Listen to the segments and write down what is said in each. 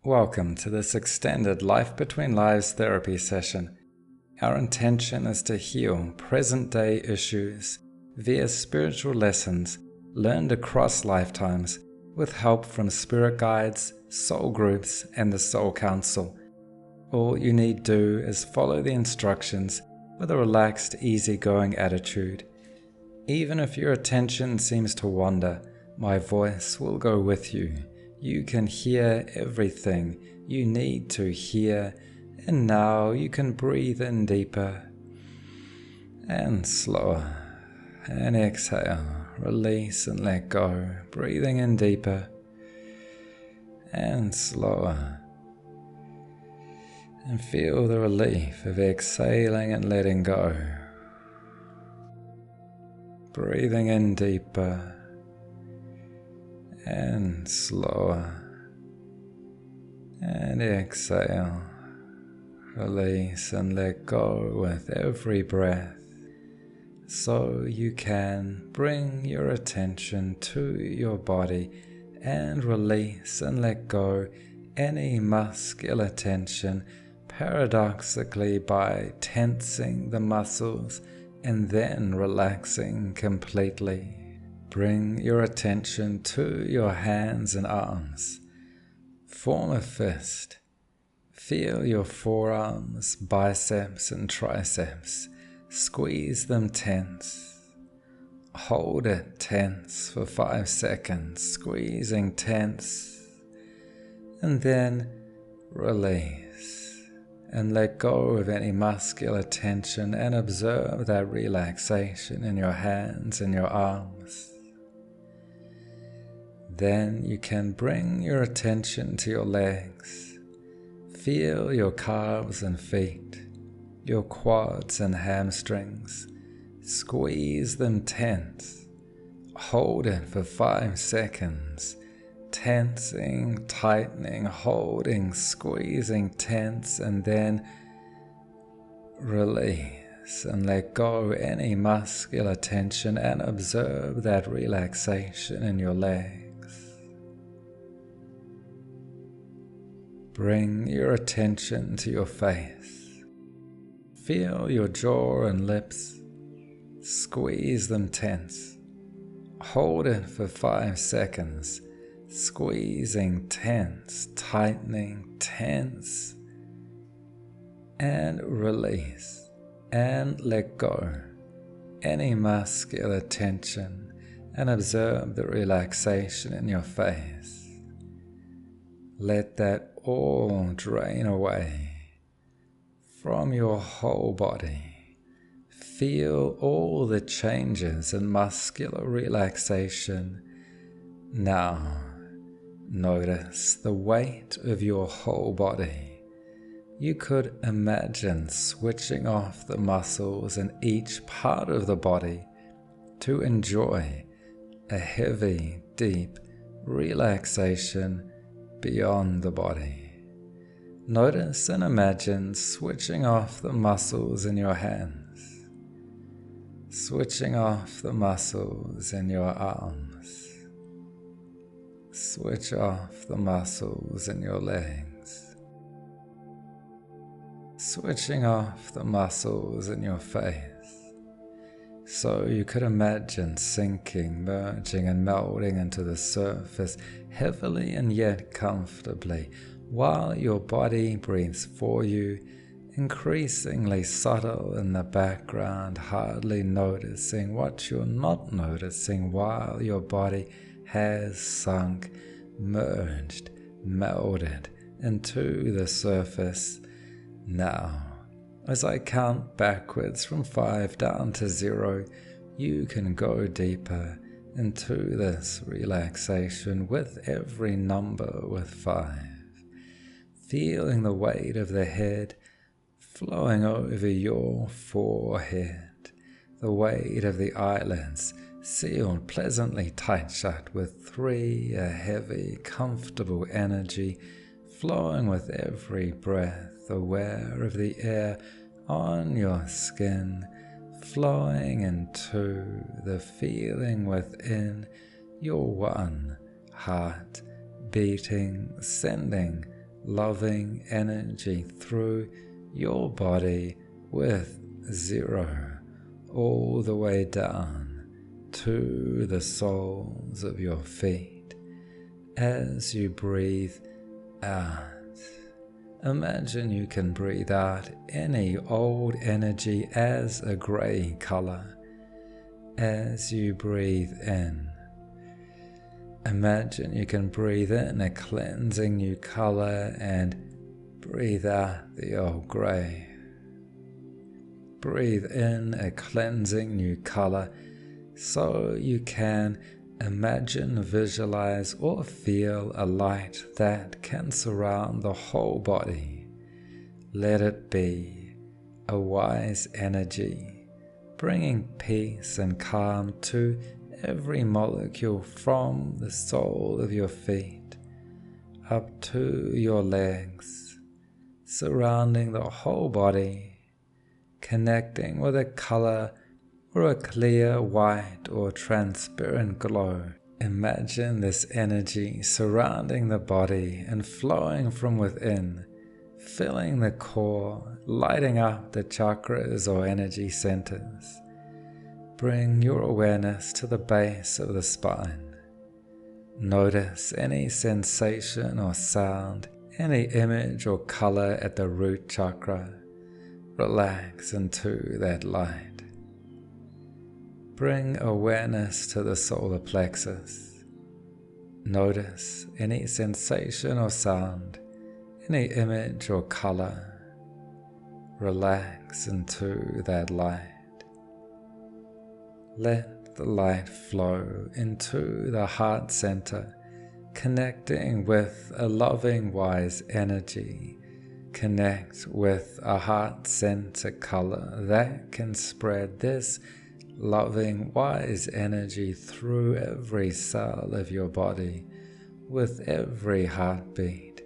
Welcome to this extended Life Between Lives therapy session. Our intention is to heal present-day issues via spiritual lessons learned across lifetimes with help from spirit guides, soul groups, and the Soul Council. All you need do is follow the instructions with a relaxed, easygoing attitude. Even if your attention seems to wander, my voice will go with you. You can hear everything you need to hear, and now you can breathe in deeper and slower, and exhale, release and let go, breathing in deeper and slower, and feel the relief of exhaling and letting go, breathing in deeper and slower, and exhale, release and let go with every breath, so you can bring your attention to your body and release and let go any muscular tension, paradoxically by tensing the muscles and then relaxing completely. Bring your attention to your hands and arms. Form a fist. Feel your forearms, biceps and triceps. Squeeze them tense. Hold it tense for 5 seconds, squeezing tense. And then release and let go of any muscular tension and observe that relaxation in your hands and your arms. Then you can bring your attention to your legs. Feel your calves and feet, your quads and hamstrings. Squeeze them tense. Hold it for 5 seconds. Tensing, tightening, holding, squeezing tense, and then release and let go any muscular tension and observe that relaxation in your legs. Bring your attention to your face. Feel your jaw and lips. Squeeze them tense. Hold it for 5 seconds. Squeezing tense, tightening tense, and release and let go any muscular tension and observe the relaxation in your face. Let that all drain away from your whole body. Feel all the changes in muscular relaxation. Now, notice the weight of your whole body. You could imagine switching off the muscles in each part of the body to enjoy a heavy, deep relaxation beyond the body. Notice and imagine switching off the muscles in your hands, switching off the muscles in your arms, switch off the muscles in your legs, switching off the muscles in your face. So you could imagine sinking, merging and melding into the surface heavily and yet comfortably, while your body breathes for you, increasingly subtle in the background, hardly noticing what you're not noticing while your body has sunk, merged, melded into the surface. Now, as I count backwards from 5 down to 0, you can go deeper into this relaxation with every number with 5. Feeling the weight of the head flowing over your forehead, the weight of the eyelids sealed pleasantly tight shut with 3, a heavy, comfortable energy flowing with every breath, aware of the air on your skin, flowing into the feeling within your one heart, beating, sending loving energy through your body with 0 all the way down to the soles of your feet. As you breathe out, imagine you can breathe out any old energy as a grey color. As you breathe in, imagine you can breathe in a cleansing new color and breathe out the old grey. Breathe in a cleansing new color so you can imagine, visualize, or feel a light that can surround the whole body. Let it be a wise energy, bringing peace and calm to every molecule from the sole of your feet up to your legs, surrounding the whole body, connecting with a color or a clear white or transparent glow. Imagine this energy surrounding the body and flowing from within, filling the core, lighting up the chakras or energy centers. Bring your awareness to the base of the spine. Notice any sensation or sound, any image or color at the root chakra. Relax into that light. Bring awareness to the solar plexus. Notice any sensation or sound, any image or color. Relax into that light. Let the light flow into the heart center, connecting with a loving, wise energy. Connect with a heart center color that can spread this loving, wise energy through every cell of your body with every heartbeat.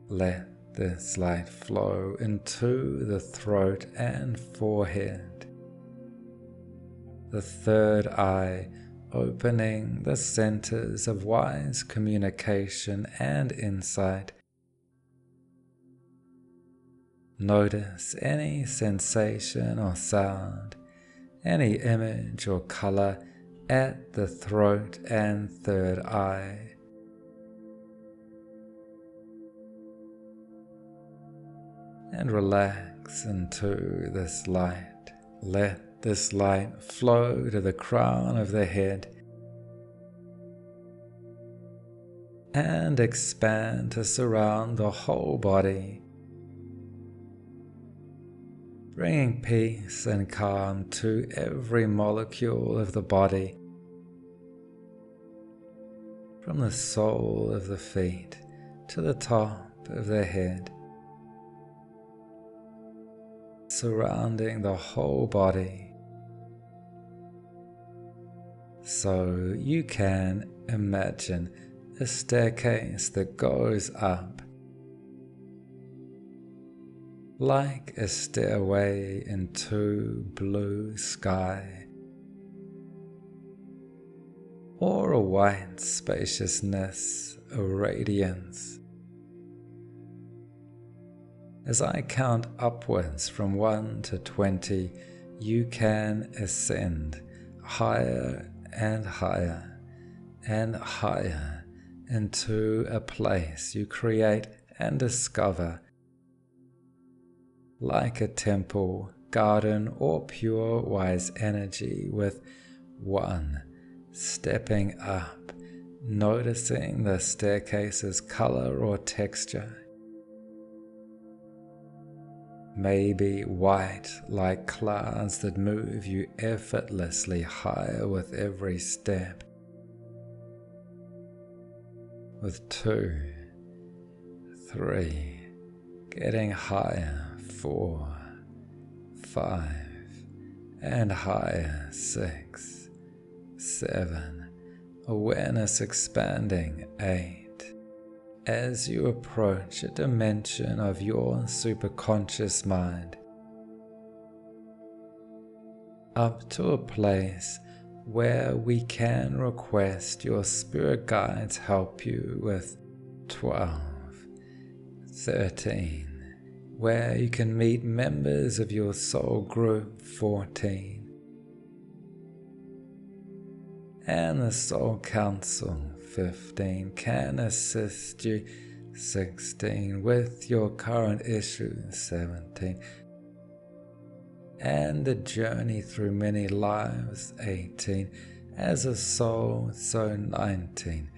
Let this light flow into the throat and forehead, the third eye, opening the centers of wise communication and insight. Notice any sensation or sound, any image or color at the throat and third eye. And relax into this light. Let this light flow to the crown of the head and expand to surround the whole body, bringing peace and calm to every molecule of the body, from the sole of the feet to the top of the head, surrounding the whole body. So you can imagine a staircase that goes up, like a stairway into blue sky, or a white spaciousness, a radiance. As I count upwards from 1 to 20, you can ascend higher and higher and higher into a place you create and discover, like a temple, garden, or pure wise energy, with 1 stepping up, noticing the staircase's color or texture. Maybe white like clouds that move you effortlessly higher with every step. With 2, 3, getting higher, 4, 5, and higher, 6, 7, awareness expanding, 8. As you approach a dimension of your superconscious mind, up to a place where we can request your spirit guides help you with 12, 13, where you can meet members of your soul group 14, and the Soul Council 15 can assist you 16 with your current issues 17, and the journey through many lives 18 as a soul, so 19.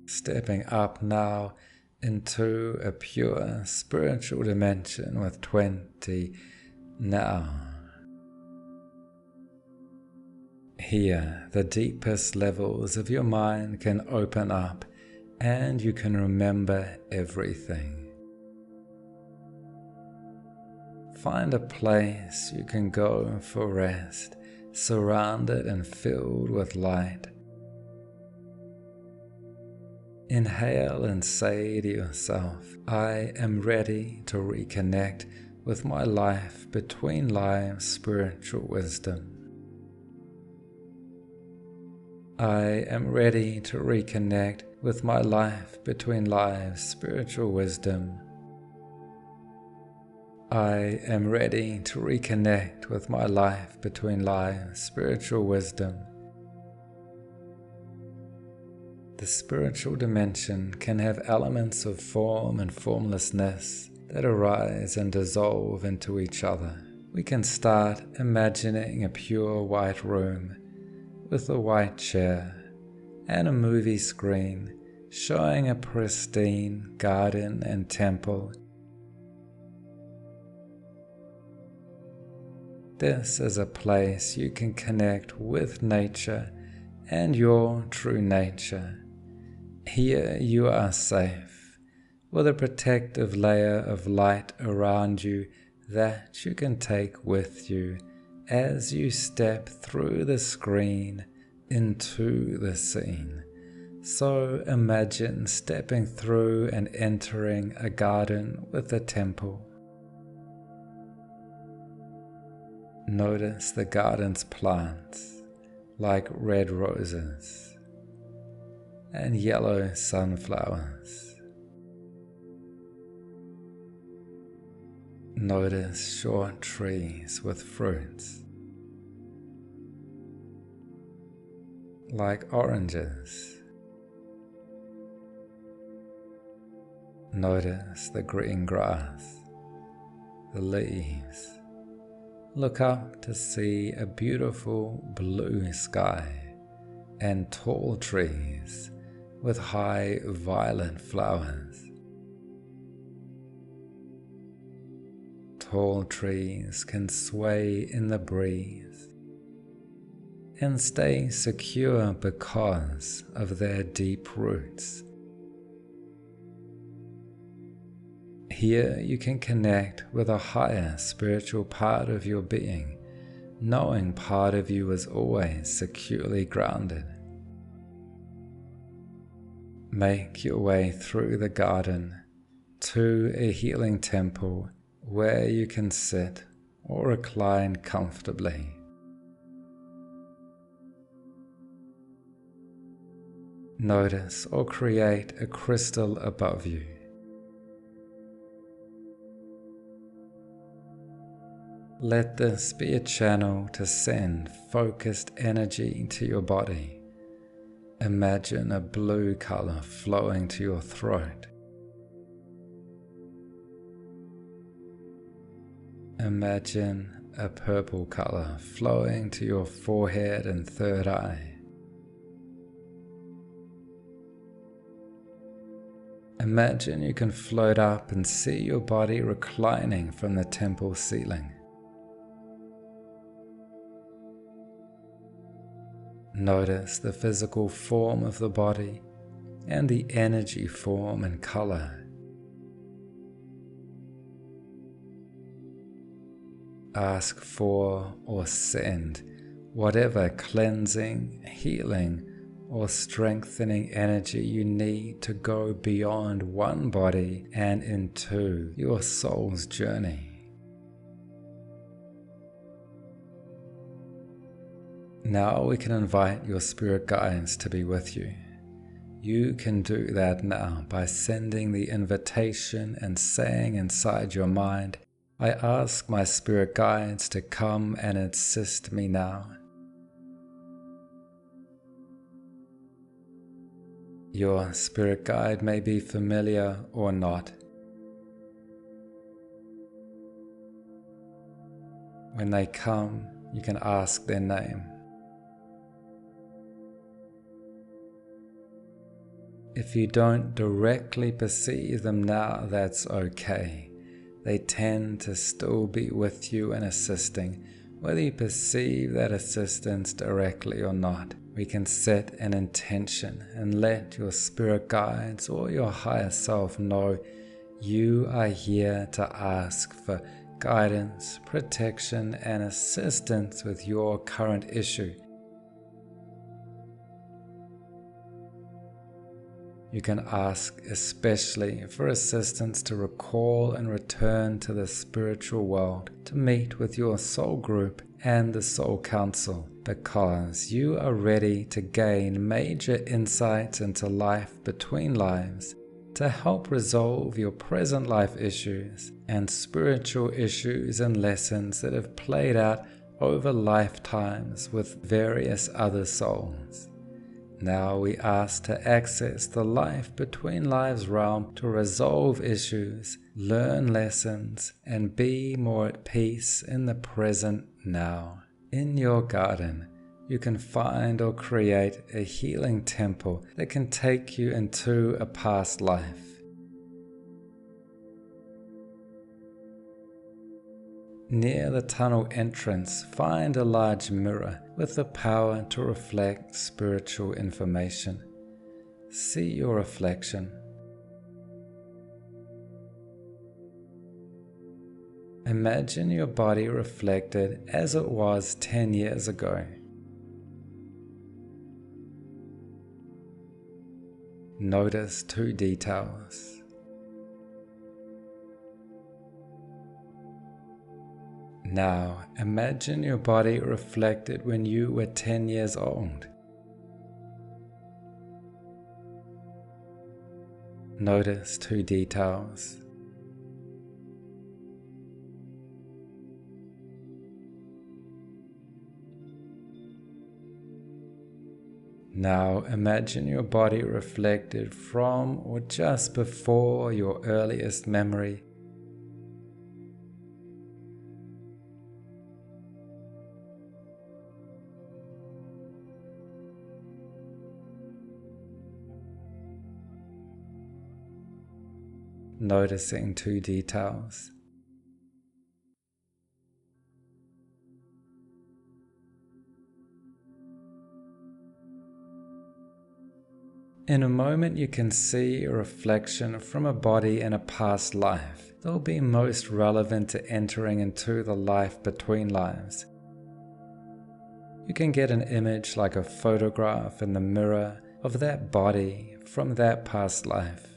Stepping up now into a pure spiritual dimension with 20 now. Here, the deepest levels of your mind can open up and you can remember everything. Find a place you can go for rest, surrounded and filled with light. Inhale and say to yourself, I am ready to reconnect with my life between lives spiritual wisdom. I am ready to reconnect with my life between lives spiritual wisdom. I am ready to reconnect with my life between lives spiritual wisdom. The spiritual dimension can have elements of form and formlessness that arise and dissolve into each other. We can start imagining a pure white room with a white chair and a movie screen showing a pristine garden and temple. This is a place you can connect with nature and your true nature. Here you are safe, with a protective layer of light around you that you can take with you as you step through the screen into the scene. So imagine stepping through and entering a garden with a temple. Notice the garden's plants, like red roses and yellow sunflowers. Notice short trees with fruits, like oranges. Notice the green grass, the leaves. Look up to see a beautiful blue sky and tall trees with high violet flowers. Tall trees can sway in the breeze and stay secure because of their deep roots. Here you can connect with a higher spiritual part of your being, knowing part of you is always securely grounded. Make your way through the garden to a healing temple where you can sit or recline comfortably. Notice or create a crystal above you. Let this be a channel to send focused energy to your body. Imagine a blue color flowing to your throat. Imagine a purple color flowing to your forehead and third eye. Imagine you can float up and see your body reclining from the temple ceiling. Notice the physical form of the body and the energy form and color. Ask for or send whatever cleansing, healing, or strengthening energy you need to go beyond one body and into your soul's journey. Now we can invite your spirit guides to be with you. You can do that now by sending the invitation and saying inside your mind, I ask my spirit guides to come and assist me now. Your spirit guide may be familiar or not. When they come, you can ask their name. If you don't directly perceive them now, that's okay. They tend to still be with you and assisting, whether you perceive that assistance directly or not. We can set an intention and let your spirit guides or your higher self know you are here to ask for guidance, protection, and assistance with your current issue. You can ask especially for assistance to recall and return to the spiritual world, to meet with your soul group and the soul council, because you are ready to gain major insights into life between lives, to help resolve your present life issues and spiritual issues and lessons that have played out over lifetimes with various other souls. Now we ask to access the life between lives realm to resolve issues, learn lessons, and be more at peace in the present now. In your garden, you can find or create a healing temple that can take you into a past life. Near the tunnel entrance, find a large mirror with the power to reflect spiritual information. See your reflection. Imagine your body reflected as it was 10 years ago. Notice two details. Now, imagine your body reflected when you were 10 years old. Notice two details. Now, imagine your body reflected from or just before your earliest memory. Noticing two details. In a moment you can see a reflection from a body in a past life that will be most relevant to entering into the life between lives. You can get an image like a photograph in the mirror of that body from that past life.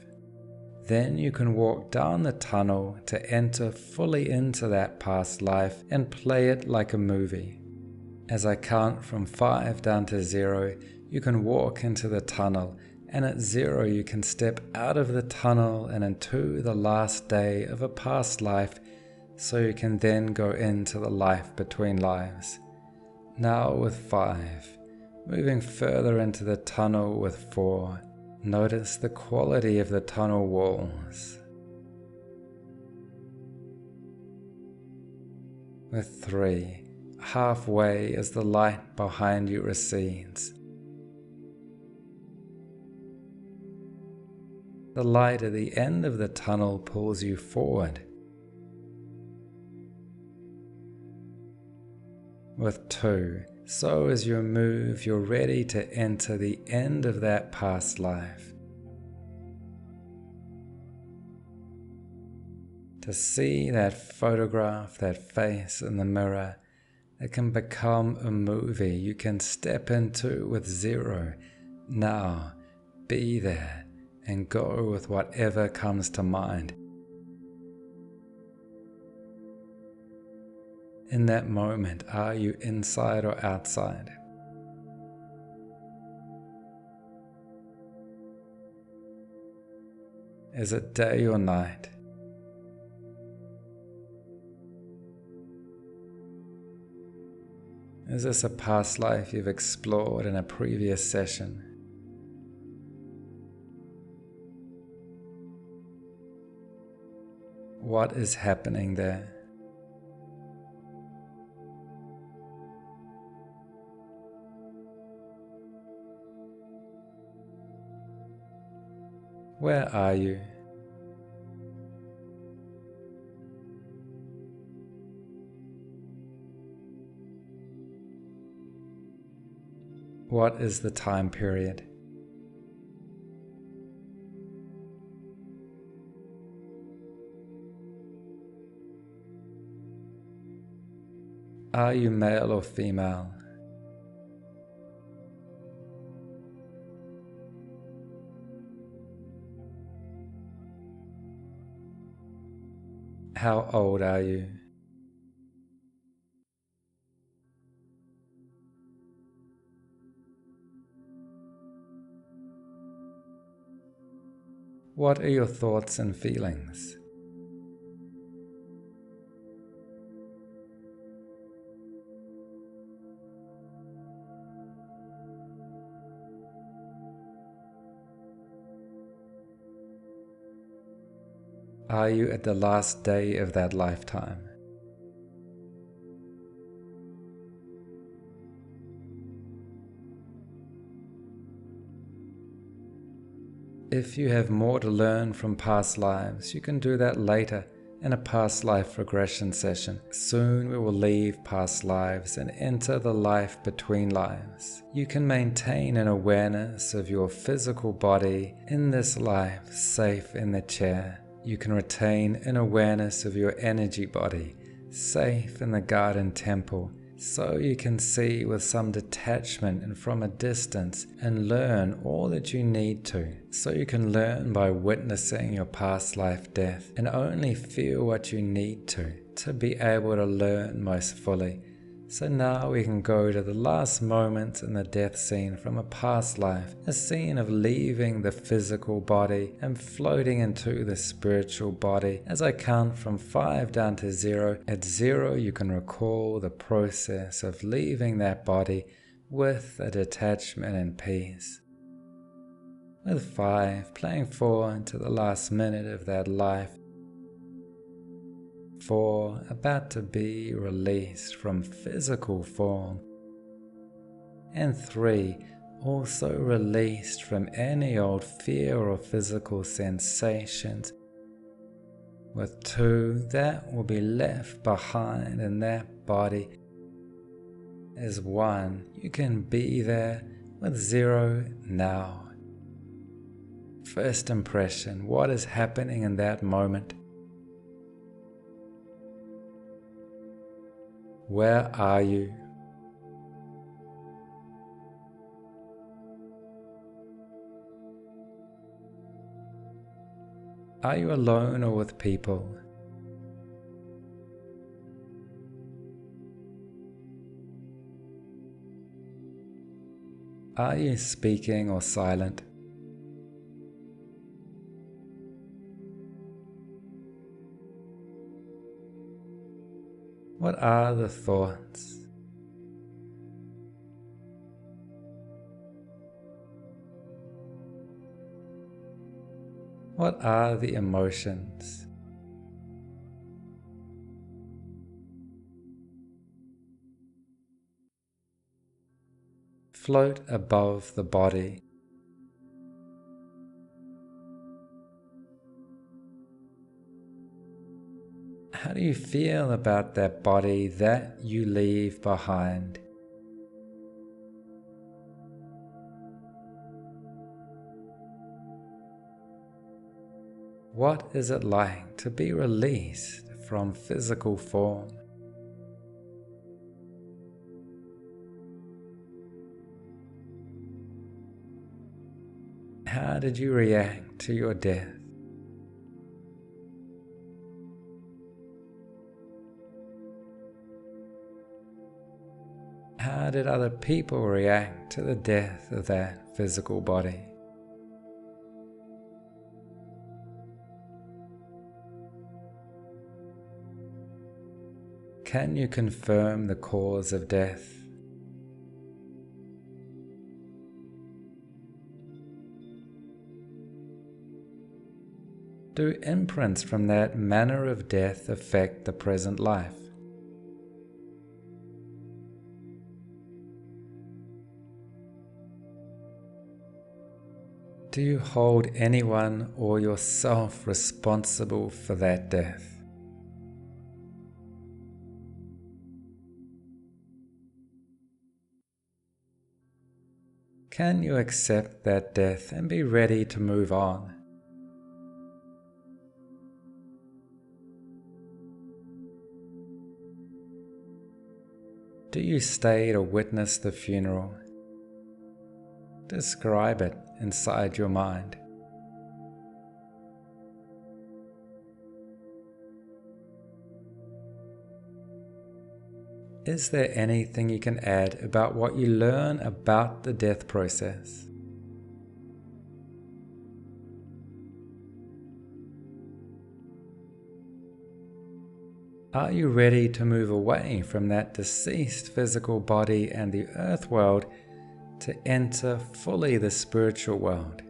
Then you can walk down the tunnel to enter fully into that past life and play it like a movie. As I count from 5 down to 0, you can walk into the tunnel, and at 0 you can step out of the tunnel and into the last day of a past life, so you can then go into the life between lives. Now with 5, moving further into the tunnel with 4. Notice the quality of the tunnel walls. With 3, halfway as the light behind you recedes. The light at the end of the tunnel pulls you forward. With 2, so as you move, you're ready to enter the end of that past life. To see that photograph, that face in the mirror, it can become a movie you can step into with 0. Now, be there and go with whatever comes to mind. In that moment, are you inside or outside? Is it day or night? Is this a past life you've explored in a previous session? What is happening there? Where are you? What is the time period? Are you male or female? How old are you? What are your thoughts and feelings? Are you at the last day of that lifetime? If you have more to learn from past lives, you can do that later in a past life regression session. Soon we will leave past lives and enter the life between lives. You can maintain an awareness of your physical body in this life, safe in the chair. You can retain an awareness of your energy body, safe in the garden temple, so you can see with some detachment and from a distance and learn all that you need to. So you can learn by witnessing your past life death and only feel what you need to be able to learn most fully. So now we can go to the last moment in the death scene from a past life, a scene of leaving the physical body and floating into the spiritual body. As I count from 5 down to 0, at 0 you can recall the process of leaving that body with a detachment and peace. With 5, playing forward to the last minute of that life. 4, about to be released from physical form. And 3, also released from any old fear or physical sensations. With 2, that will be left behind in that body. As 1, you can be there. With 0, now. First impression, what is happening in that moment? Where are you? Are you alone or with people? Are you speaking or silent? What are the thoughts? What are the emotions? Float above the body. How do you feel about that body that you leave behind? What is it like to be released from physical form? How did you react to your death? How did other people react to the death of that physical body? Can you confirm the cause of death? Do imprints from that manner of death affect the present life? Do you hold anyone or yourself responsible for that death? Can you accept that death and be ready to move on? Do you stay to witness the funeral? Describe it inside your mind. Is there anything you can add about what you learn about the death process? Are you ready to move away from that deceased physical body and the earth world to enter fully the spiritual world?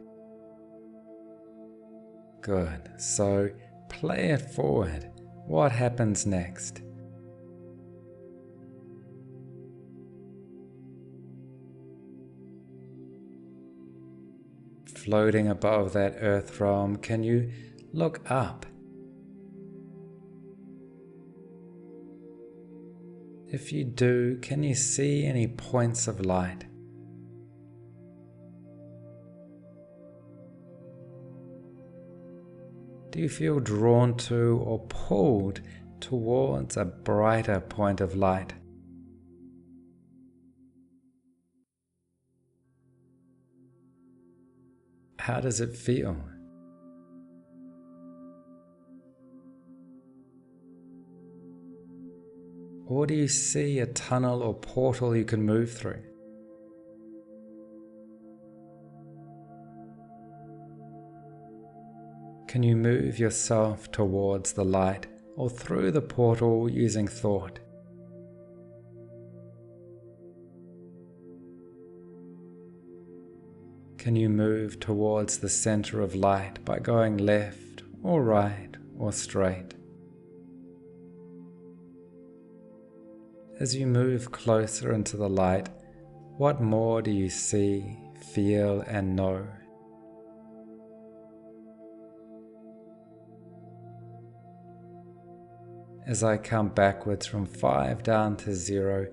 Good. So play it forward. What happens next? Floating above that earth realm, can you look up? If you do, can you see any points of light? Do you feel drawn to or pulled towards a brighter point of light? How does it feel? Or do you see a tunnel or portal you can move through? Can you move yourself towards the light or through the portal using thought? Can you move towards the center of light by going left or right or straight? As you move closer into the light, what more do you see, feel, and know? As I count backwards from 5 down to 0,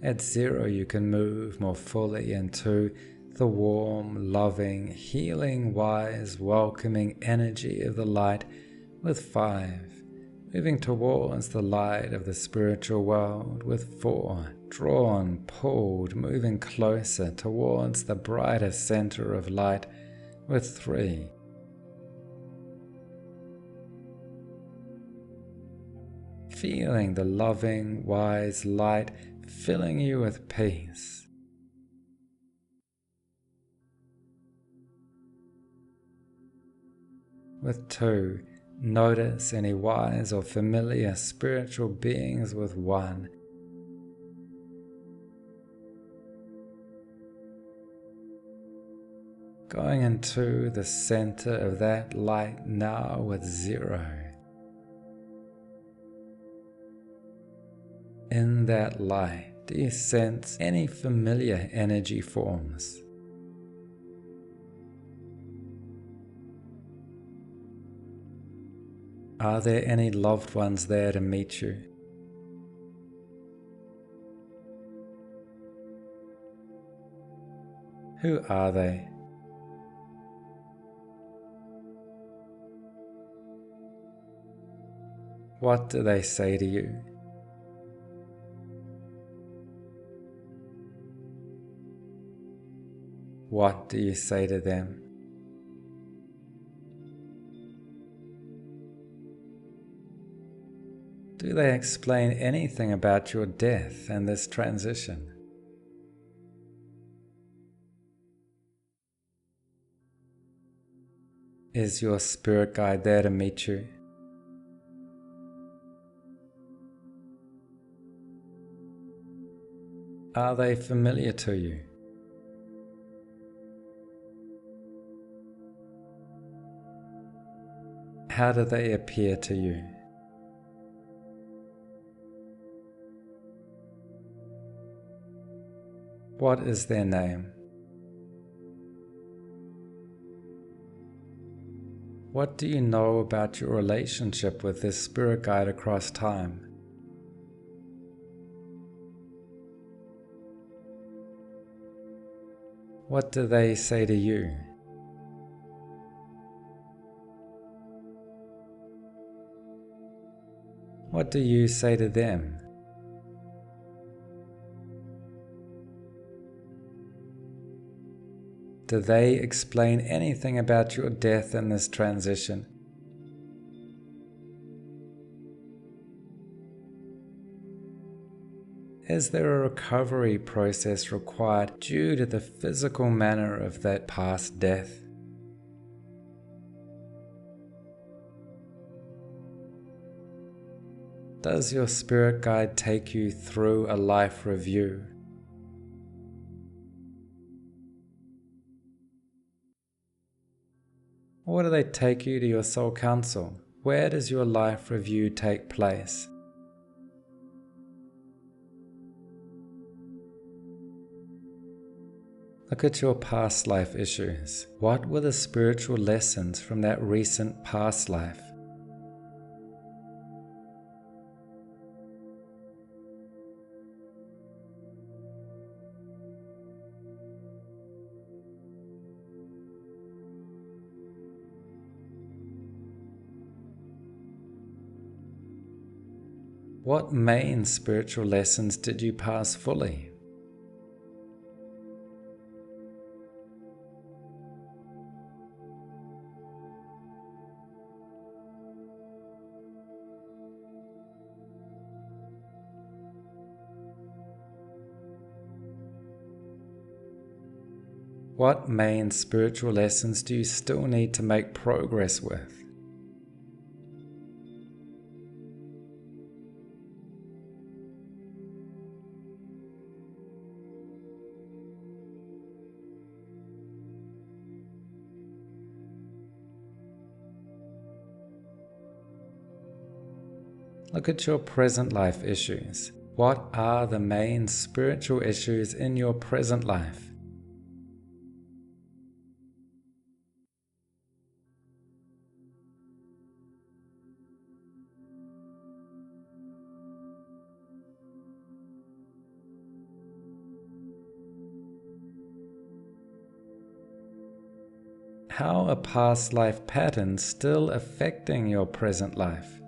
at 0 you can move more fully into the warm, loving, healing, wise, welcoming energy of the light with 5. Moving towards the light of the spiritual world with 4, drawn, pulled, moving closer towards the brighter center of light with 3. Feeling the loving, wise light filling you with peace. With 2, notice any wise or familiar spiritual beings with 1. Going into the center of that light now with 0. In that light, do you sense any familiar energy forms? Are there any loved ones there to meet you? Who are they? What do they say to you? What do you say to them? Do they explain anything about your death and this transition? Is your spirit guide there to meet you? Are they familiar to you? How do they appear to you? What is their name? What do you know about your relationship with this spirit guide across time? What do they say to you? What do you say to them? Do they explain anything about your death in this transition? Is there a recovery process required due to the physical manner of that past death? Does your spirit guide take you through a life review? Or do they take you to your soul council? Where does your life review take place? Look at your past life issues. What were the spiritual lessons from that recent past life? What main spiritual lessons did you pass fully? What main spiritual lessons do you still need to make progress with? Look at your present life issues. What are the main spiritual issues in your present life? How are past life patterns still affecting your present life?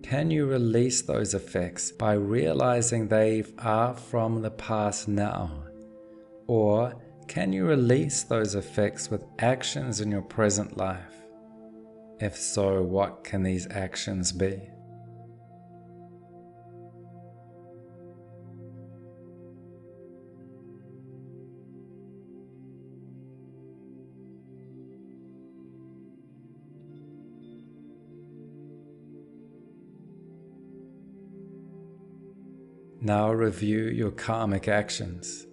Can you release those effects by realizing they are from the past now? Or can you release those effects with actions in your present life? If so, what can these actions be? Now review your karmic actions.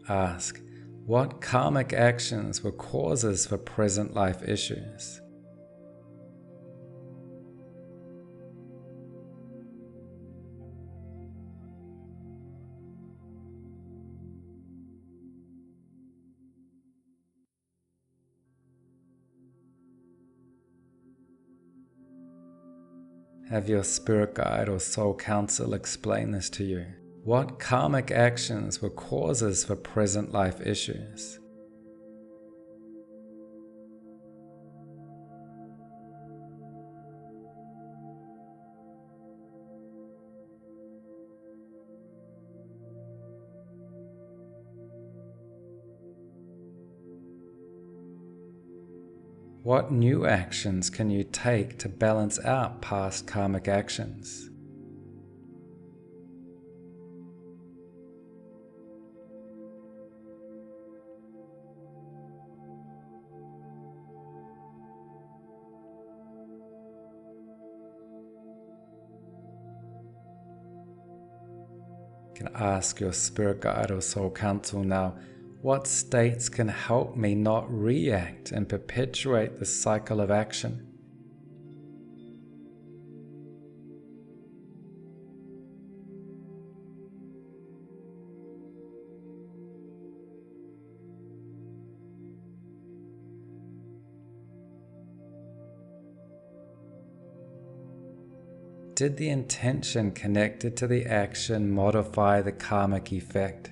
Ask, what karmic actions were causes for present life issues? Have your spirit guide or soul council explain this to you. What karmic actions were causes for present life issues? What new actions can you take to balance out past karmic actions? You can ask your spirit guide or soul council now, what states can help me not react and perpetuate the cycle of action? Did the intention connected to the action modify the karmic effect?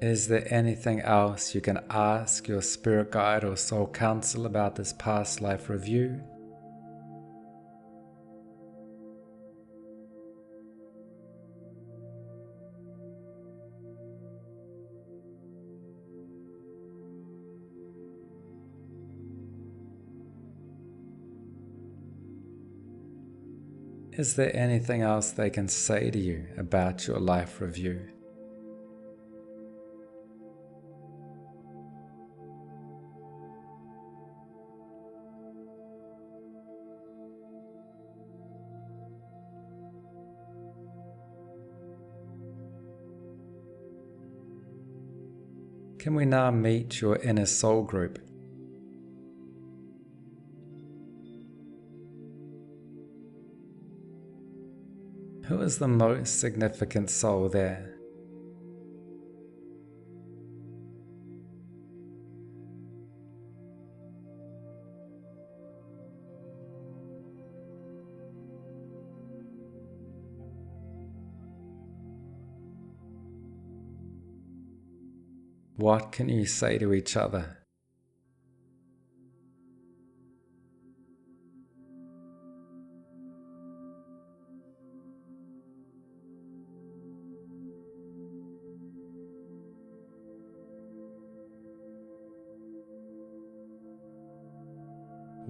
Is there anything else you can ask your spirit guide or soul council about this past life review? Is there anything else they can say to you about your life review? Can we now meet your inner soul group? Who is the most significant soul there? What can you say to each other?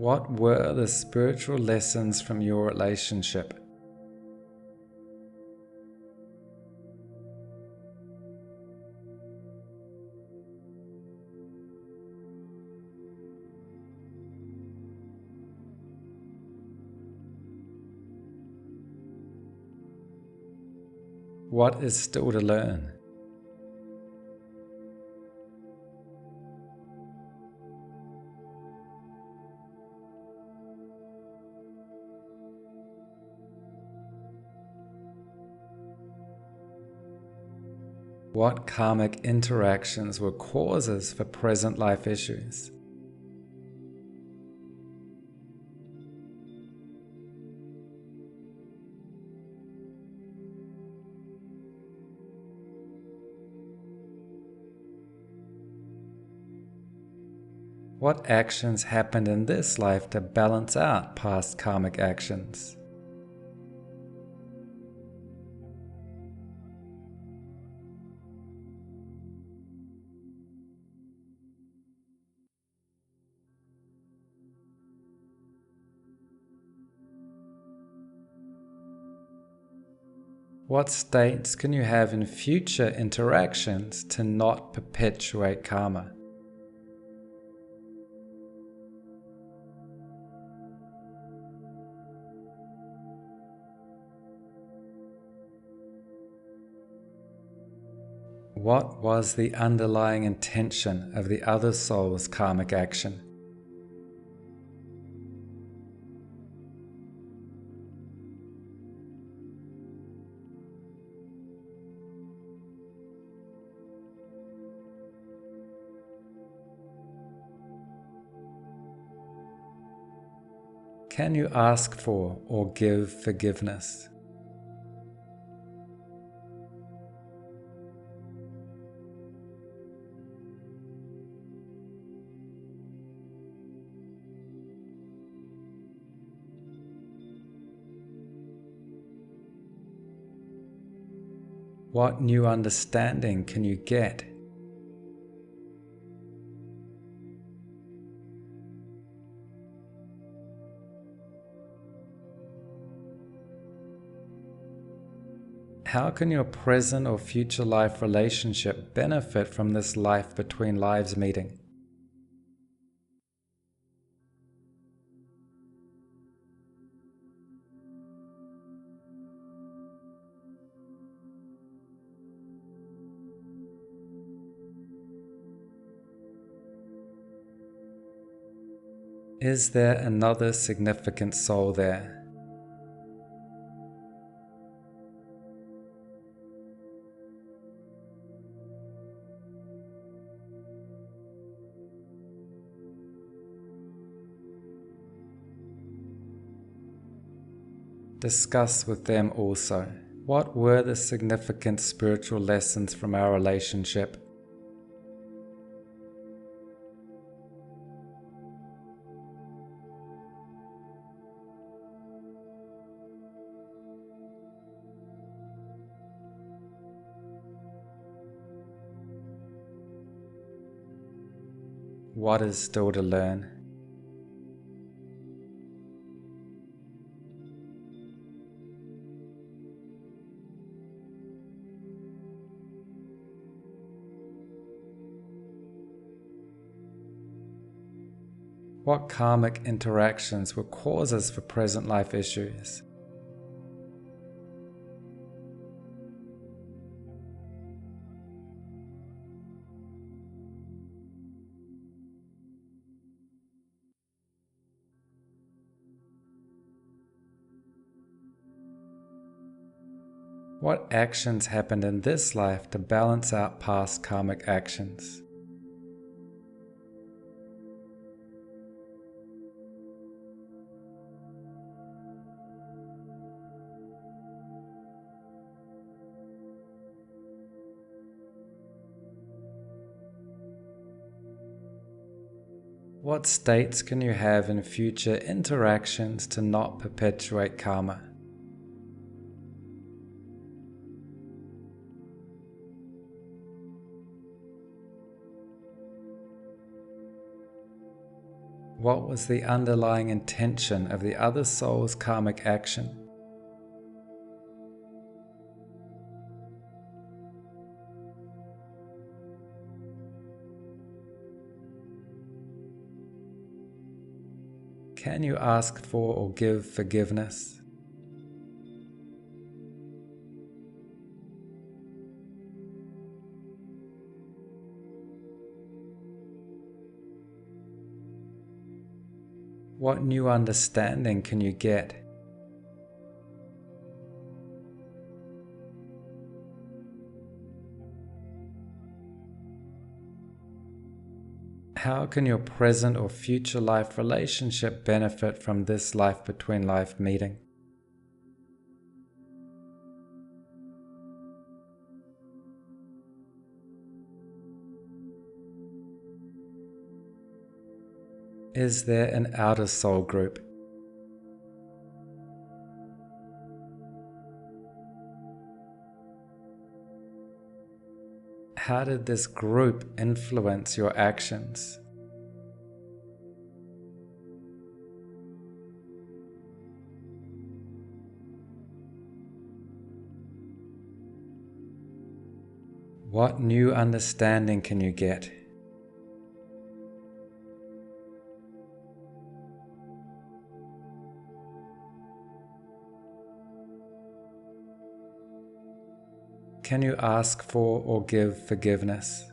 What were the spiritual lessons from your relationship? What is still to learn? What karmic interactions were causes for present life issues? What actions happened in this life to balance out past karmic actions? What states can you have in future interactions to not perpetuate karma? What was the underlying intention of the other soul's karmic action? Can you ask for or give forgiveness? What new understanding can you get? How can your present or future life relationship benefit from this life between lives meeting? Is there another significant soul there? Discuss with them also. What were the significant spiritual lessons from our relationship? What is still to learn? What karmic interactions were causes for present life issues? What actions happened in this life to balance out past karmic actions? What states can you have in future interactions to not perpetuate karma? What was the underlying intention of the other soul's karmic action? Can you ask for or give forgiveness? What new understanding can you get? How can your present or future life relationship benefit from this life between life meeting? Is there an outer soul group? How did this group influence your actions? What new understanding can you get? Can you ask for or give forgiveness?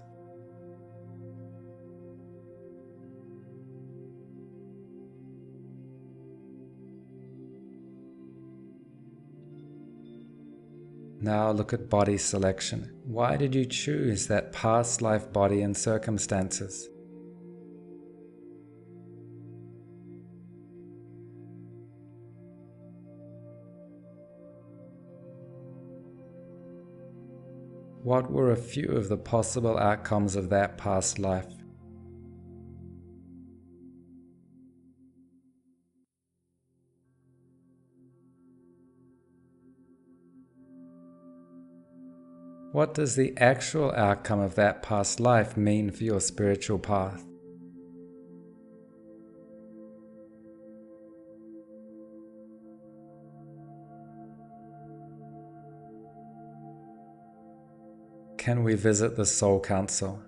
Now look at body selection. Why did you choose that past life body and circumstances? What were a few of the possible outcomes of that past life? What does the actual outcome of that past life mean for your spiritual path? Can we visit the Soul Council?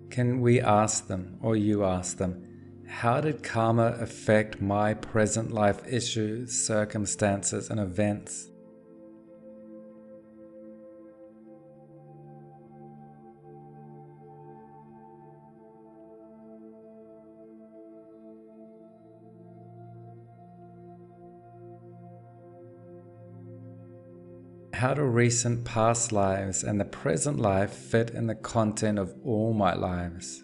Can we ask them, or you ask them, how did karma affect my present life issues, circumstances, and events? How do recent past lives and the present life fit in the content of all my lives?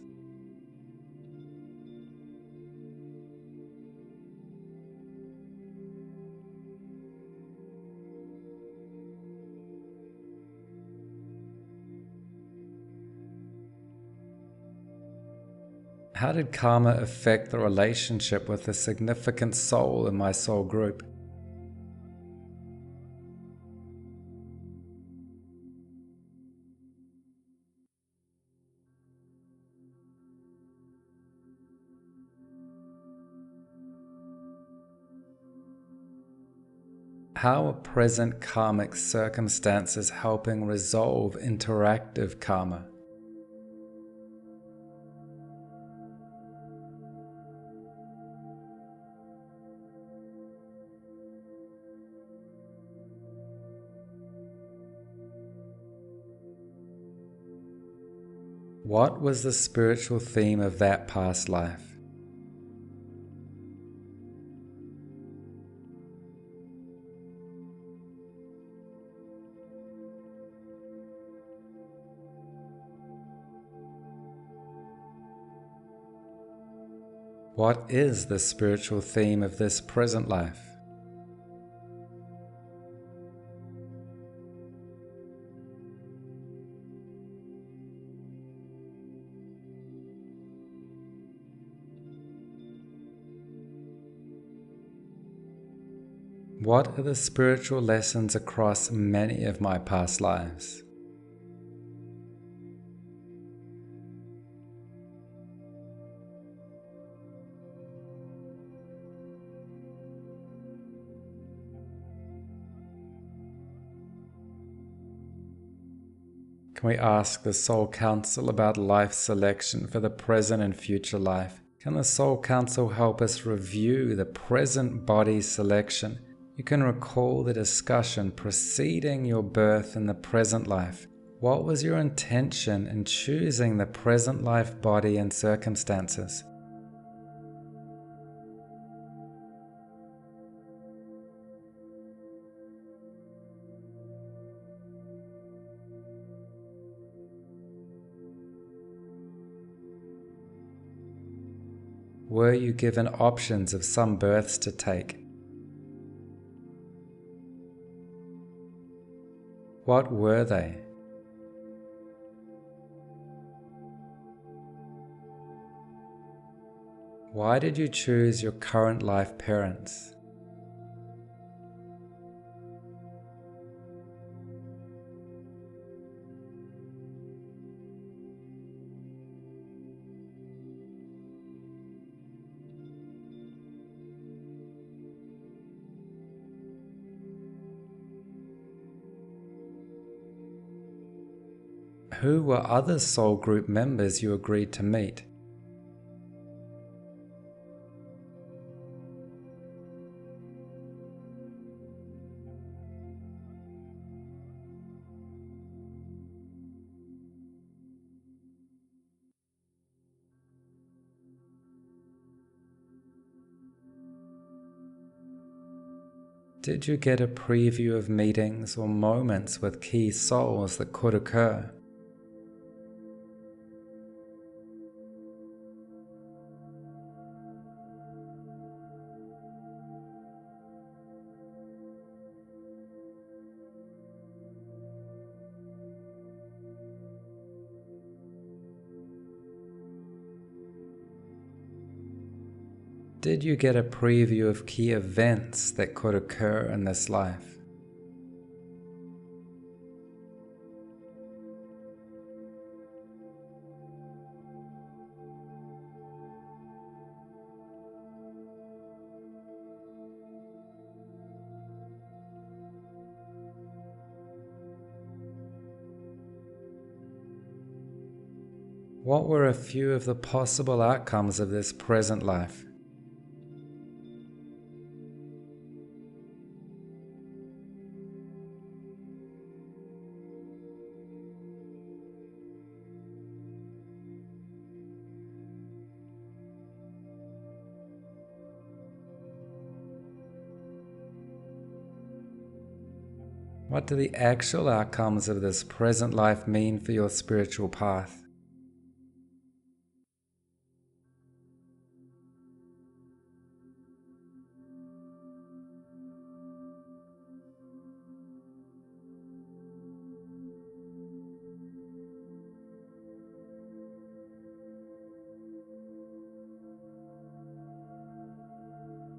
How did karma affect the relationship with a significant soul in my soul group? How are present karmic circumstances helping resolve interactive karma? What was the spiritual theme of that past life? What is the spiritual theme of this present life? What are the spiritual lessons across many of my past lives? Can we ask the Soul Council about life selection for the present and future life? Can the Soul Council help us review the present body selection? You can recall the discussion preceding your birth in the present life. What was your intention in choosing the present life body and circumstances? Were you given options of some births to take? What were they? Why did you choose your current life parents? Who were other soul group members you agreed to meet? Did you get a preview of meetings or moments with key souls that could occur? Did you get a preview of key events that could occur in this life? What were a few of the possible outcomes of this present life? What do the actual outcomes of this present life mean for your spiritual path?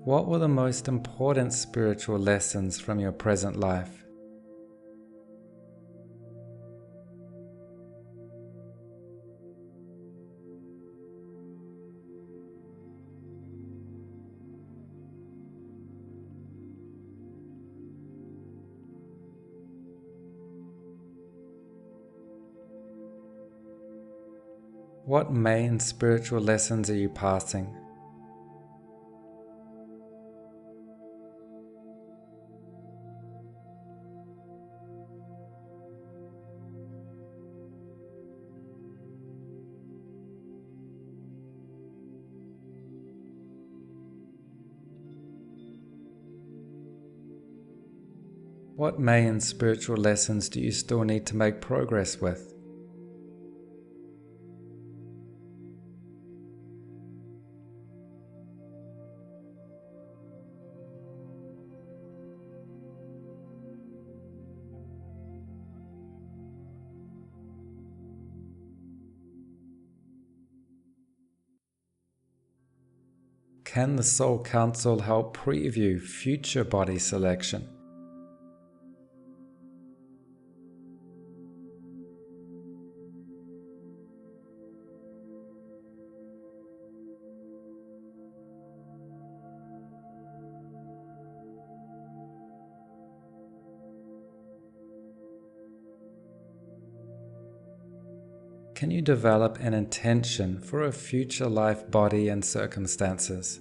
What were the most important spiritual lessons from your present life? What main spiritual lessons are you passing? What main spiritual lessons do you still need to make progress with? Can the Soul Council help preview future body selection? Can you develop an intention for a future life body and circumstances?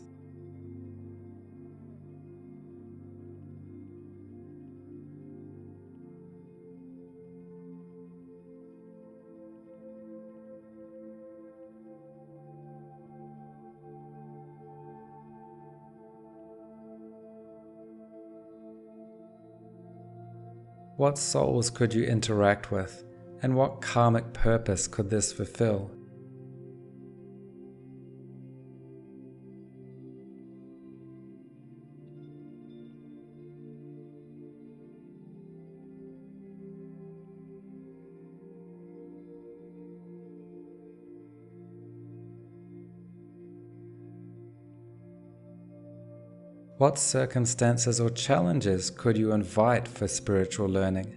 What souls could you interact with, and what karmic purpose could this fulfill? What circumstances or challenges could you invite for spiritual learning?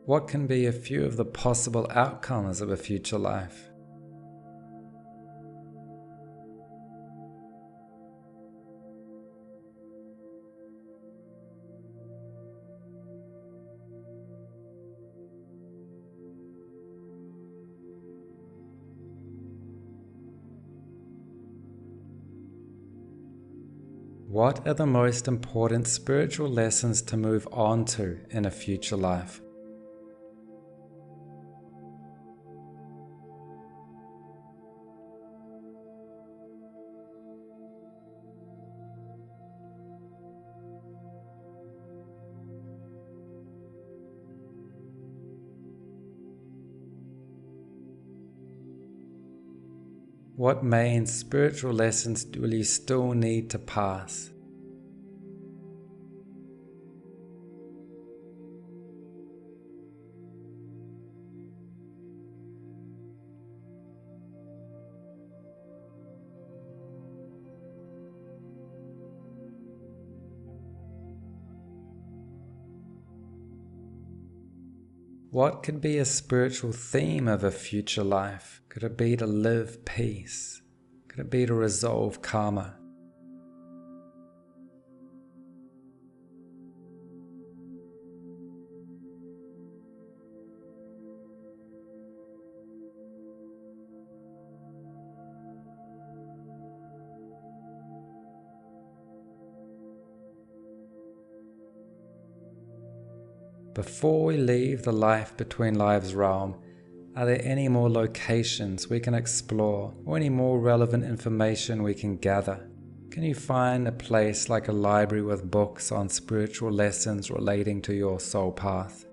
What can be a few of the possible outcomes of a future life? What are the most important spiritual lessons to move on to in a future life? What main spiritual lessons will you still need to pass? What could be a spiritual theme of a future life? Could it be to live peace? Could it be to resolve karma? Before we leave the life between lives realm, are there any more locations we can explore or any more relevant information we can gather? Can you find a place like a library with books on spiritual lessons relating to your soul path?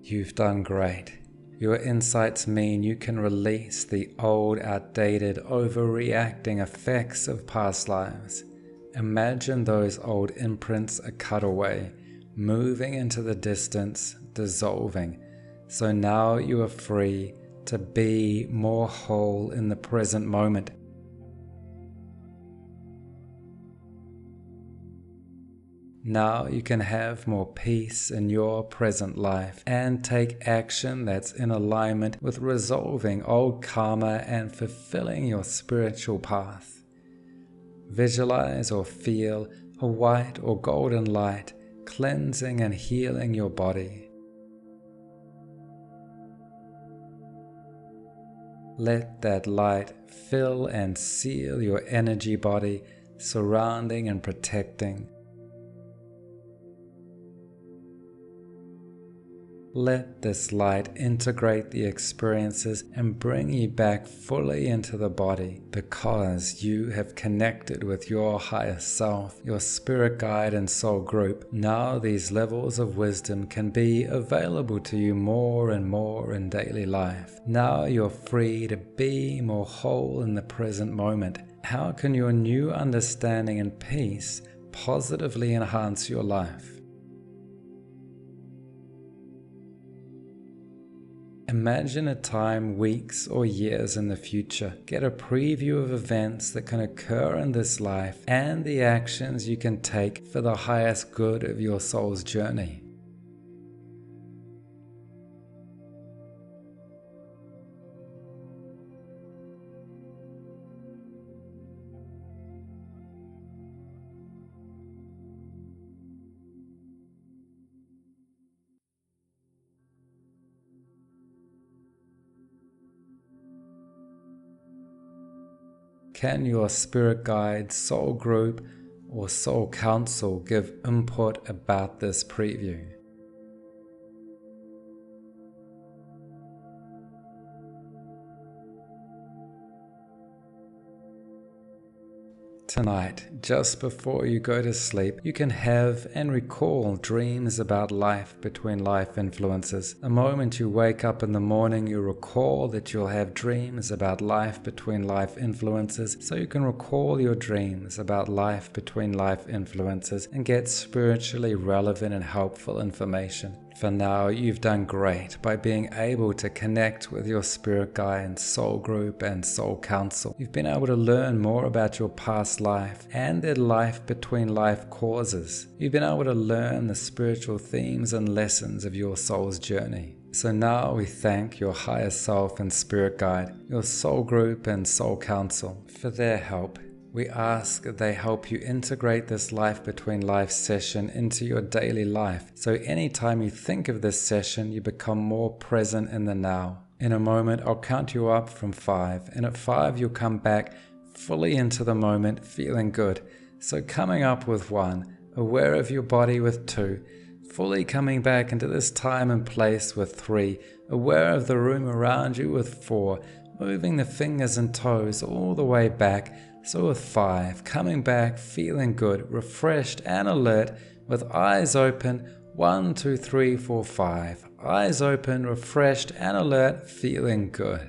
You've done great. Your insights mean you can release the old, outdated, overreacting effects of past lives. Imagine those old imprints are cut away, moving into the distance, dissolving. So now you are free to be more whole in the present moment. Now you can have more peace in your present life and take action that's in alignment with resolving old karma and fulfilling your spiritual path. Visualize or feel a white or golden light cleansing and healing your body. Let that light fill and seal your energy body, surrounding and protecting. Let this light integrate the experiences and bring you back fully into the body, because you have connected with your higher self, your spirit guide and soul group. Now these levels of wisdom can be available to you more and more in daily life. Now you're free to be more whole in the present moment. How can your new understanding and peace positively enhance your life? Imagine a time weeks or years in the future. Get a preview of events that can occur in this life and the actions you can take for the highest good of your soul's journey. Can your spirit guide, soul group, or soul council give input about this preview? Tonight, just before you go to sleep, you can have and recall dreams about life between life influences. The moment you wake up in the morning, you recall that you'll have dreams about life between life influences, so you can recall your dreams about life between life influences and get spiritually relevant and helpful information. For now, you've done great by being able to connect with your spirit guide, soul group, and soul council. You've been able to learn more about your past life and their life between life causes. You've been able to learn the spiritual themes and lessons of your soul's journey. So now we thank your higher self and spirit guide, your soul group and soul council for their help. We ask that they help you integrate this life between life session into your daily life. So anytime you think of this session, you become more present in the now. In a moment, I'll count you up from 5. And at 5, you'll come back fully into the moment, feeling good. So coming up with 1, aware of your body with 2, fully coming back into this time and place with 3, aware of the room around you with 4, moving the fingers and toes all the way back. So with 5, coming back, feeling good, refreshed and alert, with eyes open, 1, 2, 3, 4, 5. Eyes open, refreshed and alert, feeling good.